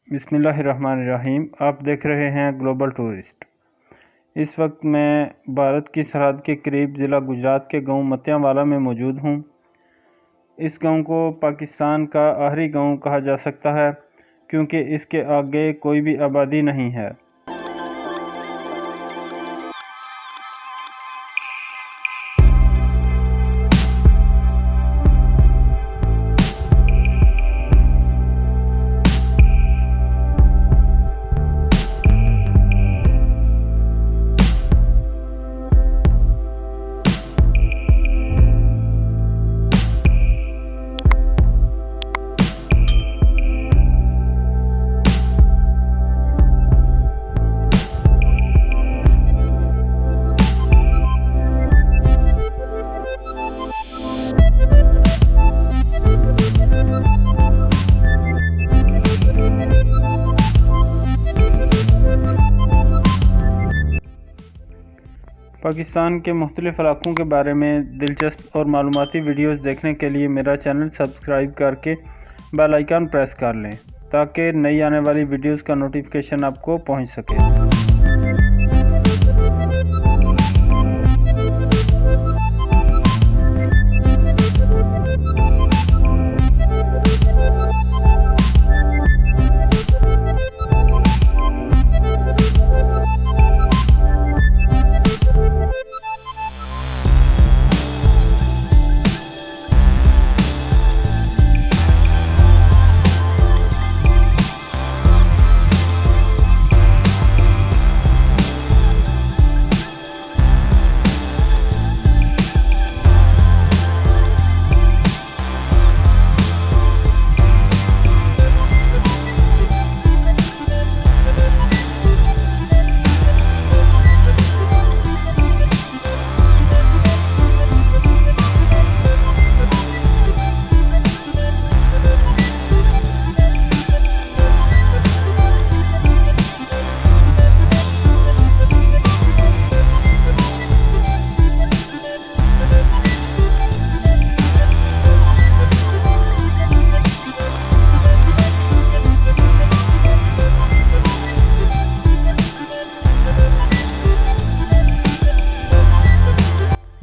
बिस्मिल्लाहिर्रहमानिर्रहीम। आप देख रहे हैं ग्लोबल टूरिस्ट। इस वक्त मैं भारत की सरहद के करीब ज़िला गुजरात के गांव मतियांवाला में मौजूद हूं। इस गांव को पाकिस्तान का आखिरी गांव कहा जा सकता है क्योंकि इसके आगे कोई भी आबादी नहीं है। पाकिस्तान के मुख्तलिफ़ इलाक़ों के बारे में दिलचस्प और मालूमाती वीडियोज़ देखने के लिए मेरा चैनल सब्सक्राइब करके बेल आइकन प्रेस कर लें ताकि नई आने वाली वीडियोज़ का नोटिफिकेशन आपको पहुंच सके।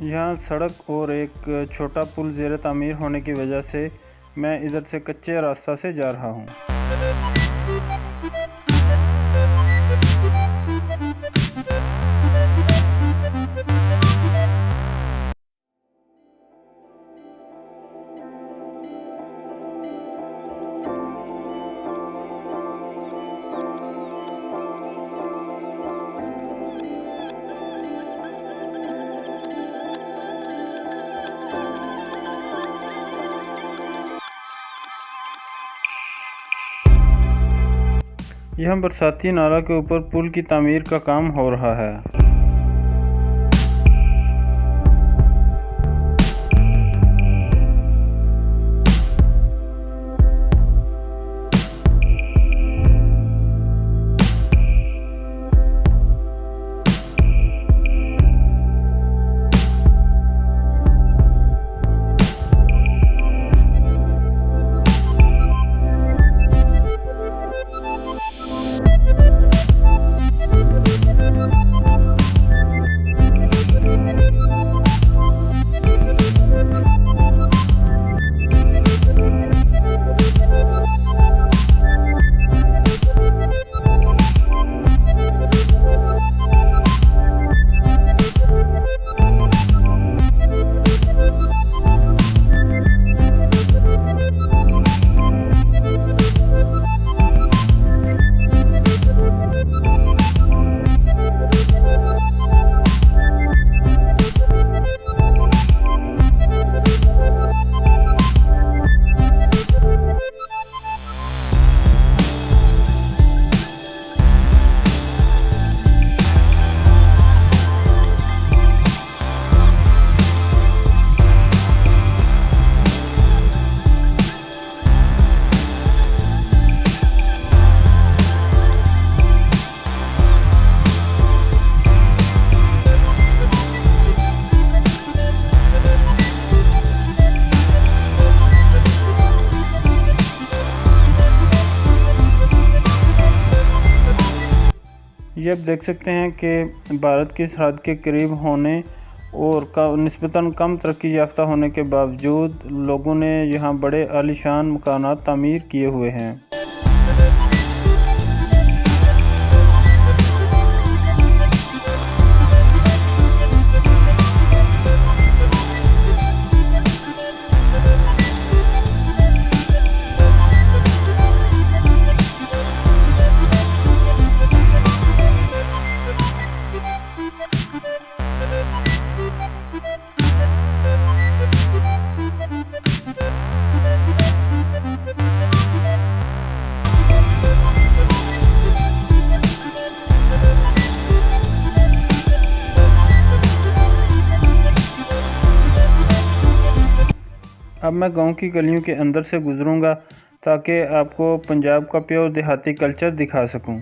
यहाँ सड़क और एक छोटा पुल ज़ेर तामीर होने की वजह से मैं इधर से कच्चे रास्ता से जा रहा हूँ। यहाँ बरसाती नाला के ऊपर पुल की तामीर का काम हो रहा है। ये आप देख सकते हैं कि भारत की सरहद के करीब होने और निस्बतन कम तरक्की याफ्ता होने के बावजूद लोगों ने यहाँ बड़े आलीशान मकानात तामीर किए हुए हैं। अब मैं गांव की गलियों के अंदर से गुजरूंगा ताकि आपको पंजाब का प्योर देहाती कल्चर दिखा सकूं।